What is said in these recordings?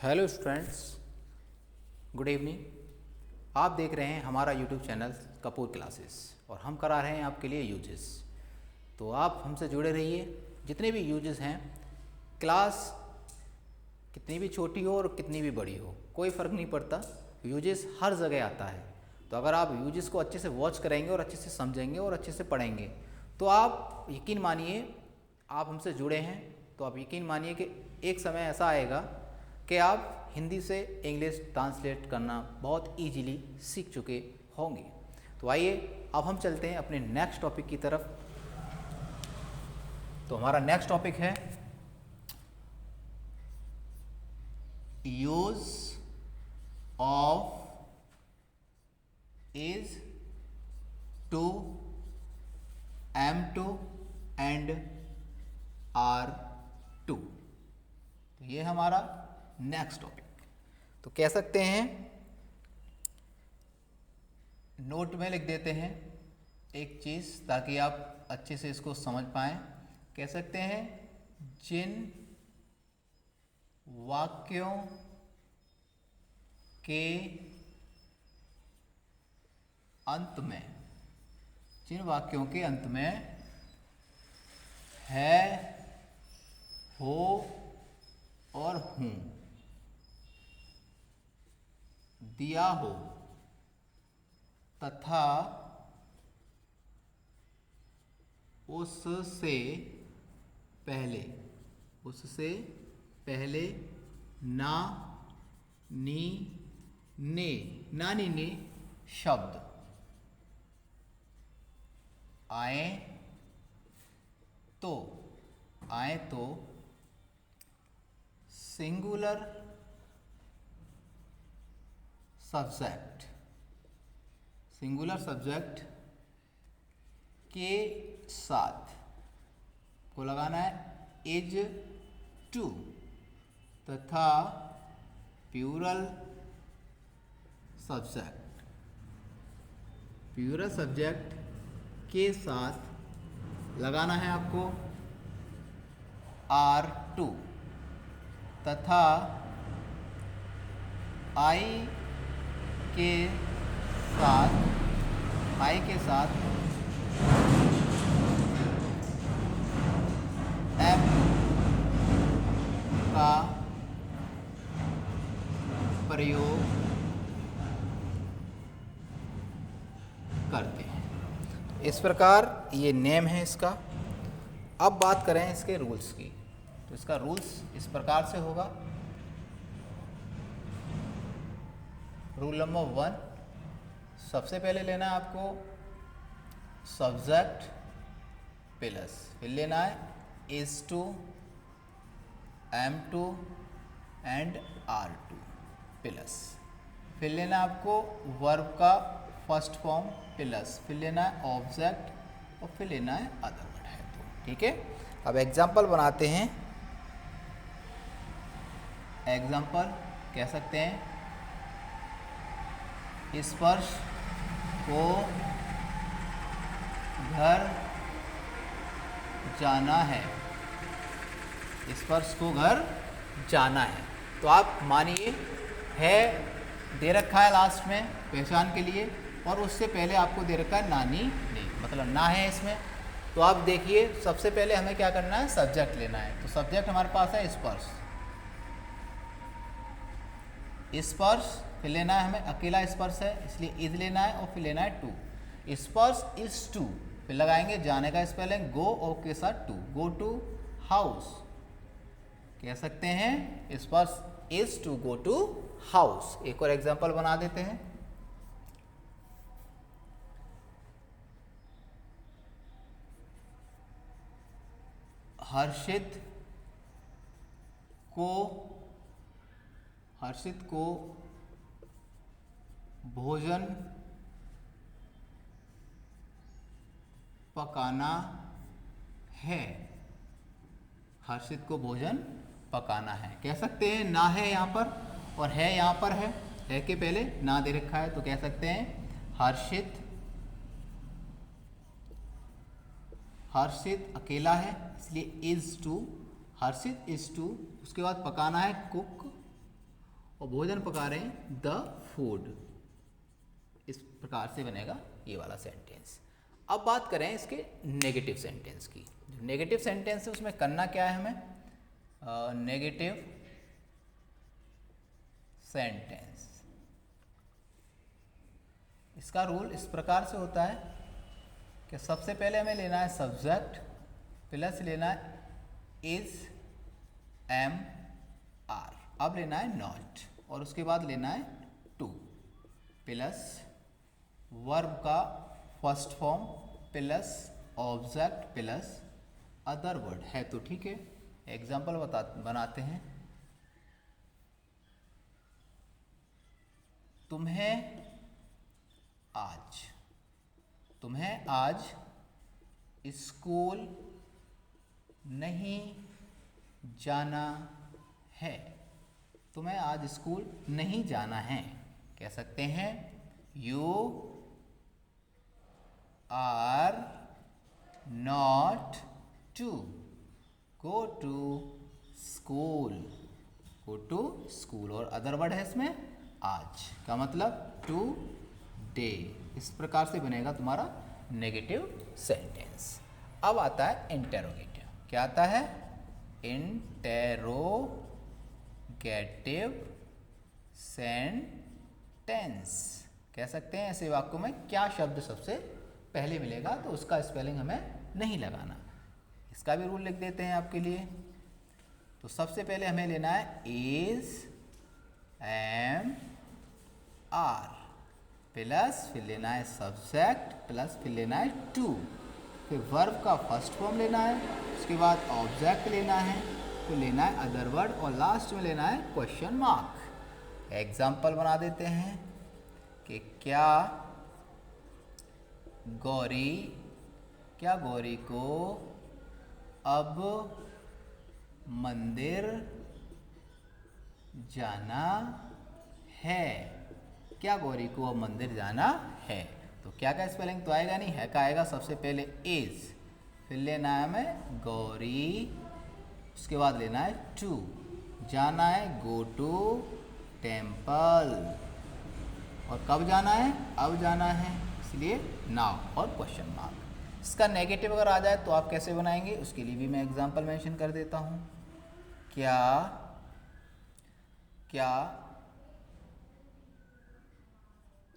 Hello students, good evening. आप देख रहे हैं हमारा यूट्यूब चैनल कपूर क्लासेस और हम करा रहे हैं आपके लिए यूजेस। तो आप हमसे जुड़े रहिए। जितने भी यूजेस हैं, क्लास कितनी भी छोटी हो और कितनी भी बड़ी हो, कोई फ़र्क नहीं पड़ता, यूजेस हर जगह आता है। तो अगर आप यूजेस को अच्छे से वॉच करेंगे और अच्छे से समझेंगे और अच्छे से पढ़ेंगे तो आप यकीन मानिए, आप हमसे जुड़े हैं तो आप यकीन मानिए कि एक समय ऐसा आएगा कि आप हिंदी से इंग्लिश ट्रांसलेट करना बहुत इजीली सीख चुके होंगे। तो आइए अब हम चलते हैं अपने नेक्स्ट टॉपिक की तरफ। तो हमारा नेक्स्ट टॉपिक है use of is, to, am to and are to. तो ये हमारा नेक्स्ट टॉपिक। तो कह सकते हैं, नोट में लिख देते हैं एक चीज़ ताकि आप अच्छे से इसको समझ पाएं। कह सकते हैं जिन वाक्यों के अंत में, जिन वाक्यों के अंत में है, हो और हूं दिया हो तथा उससे पहले ना, नी, ने, नानी ने शब्द आए तो सिंगुलर सब्जेक्ट के साथ को लगाना है इज टू, तथा प्लूरल सब्जेक्ट के साथ लगाना है आपको आर टू, तथा आई के साथ एम का प्रयोग करते हैं। इस प्रकार ये नेम है इसका। अब बात करें इसके रूल्स की, तो इसका रूल्स इस प्रकार से होगा। रूल नंबर 1, सबसे पहले लेना है आपको सब्जेक्ट प्लस, फिर लेना है is to, am to and are to plus, फिर लेना है आपको वर्ब का फर्स्ट फॉर्म प्लस, फिर लेना है ऑब्जेक्ट और फिर लेना है अदर वर्ड है तो। ठीक है, अब एग्जाम्पल बनाते हैं। एग्जाम्पल कह सकते हैं स्पर्श को घर जाना है, स्पर्श को घर जाना है। तो आप मानिए है दे रखा है लास्ट में पहचान के लिए, और उससे पहले आपको दे रखा है नानी ने, मतलब ना है इसमें। तो आप देखिए सबसे पहले हमें क्या करना है, सब्जेक्ट लेना है। तो सब्जेक्ट हमारे पास है स्पर्श, फिर लेना है हमें अकेला स्पर्श है इसलिए इज लेना है, और फिर लेना है टू। स्पर्श इज टू, फिर लगाएंगे जाने का स्पेलिंग गो और के साथ टू, गो टू हाउस। कह सकते हैं Sparsh is to go to house. एक और एग्जांपल बना देते हैं। हर्षित को भोजन पकाना है, हर्षित को भोजन पकाना है। कह सकते हैं ना है यहाँ पर और है यहाँ पर है के पहले ना दे रखा है, तो कह सकते हैं हर्षित अकेला है इसलिए is to, Harshit is to, उसके बाद पकाना है कुक, और भोजन पका रहे हैं द फूड। इस प्रकार से बनेगा ये वाला सेंटेंस। अब बात करें इसके नेगेटिव सेंटेंस की। जो नेगेटिव सेंटेंस है उसमें करना क्या है हमें, नेगेटिव सेंटेंस, इसका रूल इस प्रकार से होता है कि सबसे पहले हमें लेना है सब्जेक्ट प्लस लेना है इज, एम, आर, अब लेना है नॉट, और उसके बाद लेना है टू, प्लस वर्ब का first form plus object plus other word है तो ठीक है। एग्जाम्पल बनाते हैं। तुम्हें आज स्कूल नहीं जाना है। तुम्हें आज स्कूल नहीं जाना है। कह सकते हैं you are not to go to school. Go to school, और अदर वर्ड है इसमें आज का मतलब टू डे। इस प्रकार से बनेगा तुम्हारा नेगेटिव सेंटेंस। अब आता है इंटेरोगेटिव। क्या आता है? Interrogative sentence. कह सकते हैं ऐसे वाक्यों में क्या शब्द सबसे पहले मिलेगा तो उसका स्पेलिंग हमें नहीं लगाना। इसका भी रूल लिख देते हैं आपके लिए। तो सबसे पहले हमें लेना है इज, एम, आर, प्लस फिर लेना है सब्जेक्ट, प्लस फिर लेना है टू, फिर वर्ब का फर्स्ट फॉर्म लेना है, उसके बाद ऑब्जेक्ट लेना है, फिर लेना है अदर वर्ड, और लास्ट में लेना है क्वेश्चन मार्क। एग्जाम्पल बना देते हैं कि क्या गौरी को अब मंदिर जाना है। क्या गौरी को अब मंदिर जाना है। तो क्या का स्पेलिंग तो आएगा नहीं, है का आएगा। सबसे पहले इज, फिर लेना है हमें गौरी, उसके बाद लेना है टू, जाना है गो टू टेम्पल, और कब जाना है, अब जाना है, इसलिए नाउ और क्वेश्चन मार्क। इसका नेगेटिव अगर आ जाए तो आप कैसे बनाएंगे उसके लिए भी मैं एग्जांपल मेंशन कर देता हूँ। क्या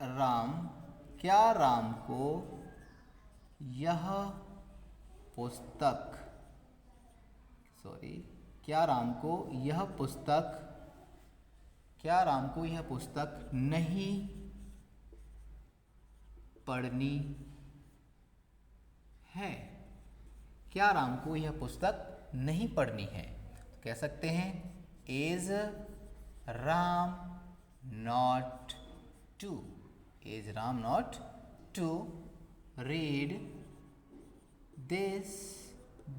राम को यह पुस्तक नहीं पढ़नी है। क्या राम को यह पुस्तक नहीं पढ़नी है। तो कह सकते हैं is Ram not to read this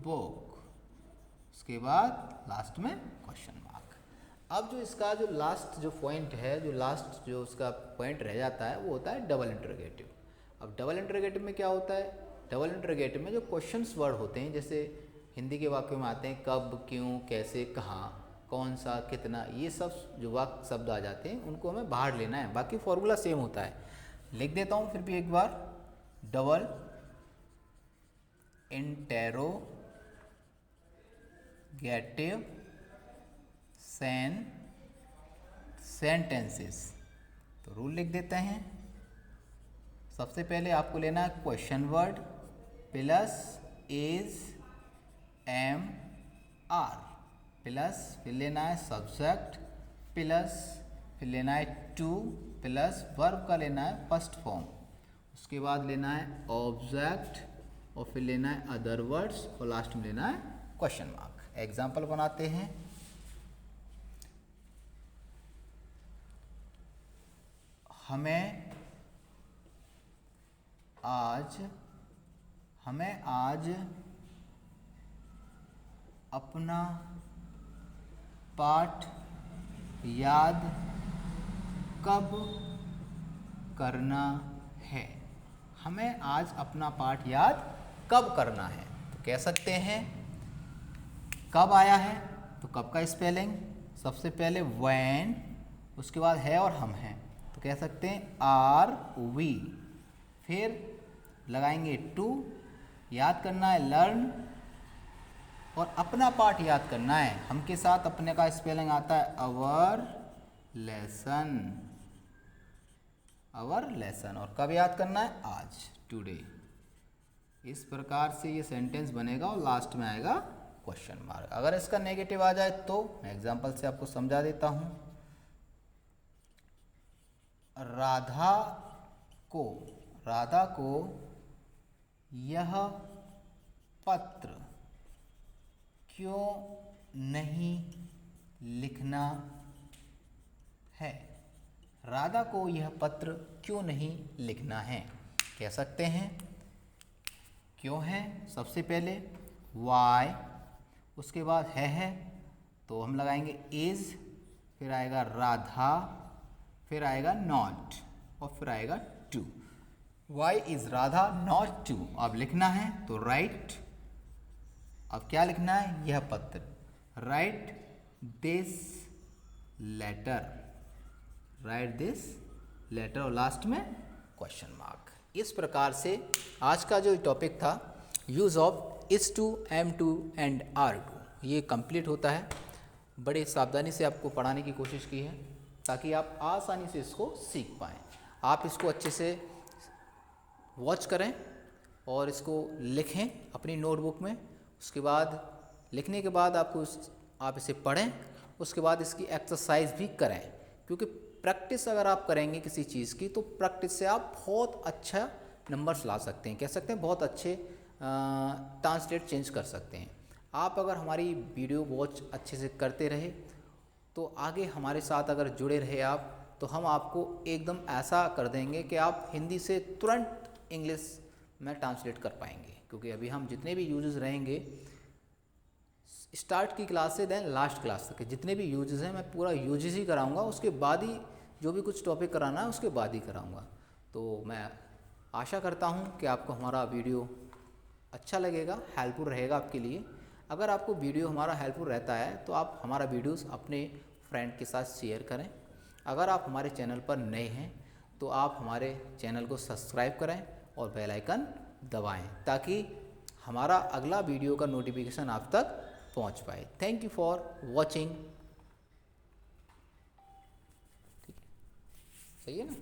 book. उसके बाद लास्ट में क्वेश्चन मार्क। अब जो इसका जो लास्ट जो पॉइंट है, जो लास्ट जो उसका पॉइंट रह जाता है वो होता है डबल इंटरोगेटिव। अब डबल इंटरोगेटिव में क्या होता है, डबल इंटरोगेटिव में जो क्वेश्चंस वर्ड होते हैं, जैसे हिंदी के वाक्यों में आते हैं कब, क्यों, कैसे, कहाँ, कौन सा, कितना, ये सब जो वाक्य शब्द आ जाते हैं उनको हमें बाहर लेना है। बाकी फॉर्मूला सेम होता है। लिख देता हूँ फिर भी एक बार। Double interrogative sentences. तो रूल लिख देते हैं। सबसे पहले आपको लेना है question word plus is, am, are, plus फिर लेना है सब्जेक्ट, प्लस फिर लेना है टू, प्लस वर्ब का लेना है फर्स्ट फॉर्म, उसके बाद लेना है ऑब्जेक्ट, और फिर लेना है अदर वर्ड्स, और लास्ट में लेना है क्वेश्चन मार्क। एग्जाम्पल बनाते हैं। हमें आज अपना पाठ याद कब करना है। हमें आज अपना पाठ याद कब करना है। तो कह सकते हैं कब आया है तो कब का स्पेलिंग सबसे पहले व्हेन, उसके बाद है और हम हैं, तो कह सकते हैं आर वी, फिर लगाएंगे टू, याद करना है लर्न, और अपना पार्ट याद करना है। हम के साथ अपने का स्पेलिंग आता है अवर लेसन, अवर लेसन, और कब याद करना है? आज, टुडे। इस प्रकार से ये सेंटेंस बनेगा और लास्ट में आएगा क्वेश्चन मार्क। अगर इसका नेगेटिव आ जाए तो मैं एग्जांपल से आपको समझा देता हूं। राधा को यह पत्र क्यों नहीं लिखना है? राधा को यह पत्र क्यों नहीं लिखना है? कह सकते हैं क्यों है सबसे पहले, वाई, उसके बाद है तो हम लगाएंगे इज, फिर आएगा राधा, फिर आएगा नॉट, और फिर आएगा to. Why is Radha not to. अब लिखना है तो राइट, अब क्या लिखना है? यह पत्र, write this letter, write this letter, और लास्ट में क्वेश्चन मार्क। इस प्रकार से आज का जो टॉपिक था use of is to, am to and are to, ये कंप्लीट होता है। बड़े सावधानी से आपको पढ़ाने की कोशिश की है ताकि आप आसानी से इसको सीख पाएँ। आप इसको अच्छे से वॉच करें और इसको लिखें अपनी नोटबुक में। उसके बाद लिखने के बाद आप इसे पढ़ें, उसके बाद इसकी एक्सरसाइज भी करें, क्योंकि प्रैक्टिस अगर आप करेंगे किसी चीज़ की तो प्रैक्टिस से आप बहुत अच्छा नंबर्स ला सकते हैं, कह सकते हैं बहुत अच्छे ट्रांसलेट चेंज कर सकते हैं। आप अगर हमारी वीडियो वॉच अच्छे से करते रहे तो आगे हमारे साथ अगर जुड़े रहे आप, तो हम आपको एकदम ऐसा कर देंगे कि आप हिंदी से तुरंत इंग्लिश में ट्रांसलेट कर पाएंगे। क्योंकि अभी हम जितने भी यूजेस रहेंगे स्टार्ट की क्लास से देन लास्ट क्लास तक के जितने भी यूजेस हैं मैं पूरा यूजेस ही कराऊंगा, उसके बाद ही जो भी कुछ टॉपिक कराना है उसके बाद ही कराऊंगा। तो मैं आशा करता हूं कि आपको हमारा वीडियो अच्छा लगेगा, हेल्पफुल रहेगा आपके लिए। अगर आपको वीडियो हमारा हेल्पफुल रहता है तो आप हमारा वीडियोस अपने फ्रेंड के साथ शेयर करें। अगर आप हमारे चैनल पर नए हैं तो आप हमारे चैनल को सब्सक्राइब करें और बेल आइकन दबाएं ताकि हमारा अगला वीडियो का नोटिफिकेशन आप तक पहुंच पाए। Thank you for watching. सही है ना?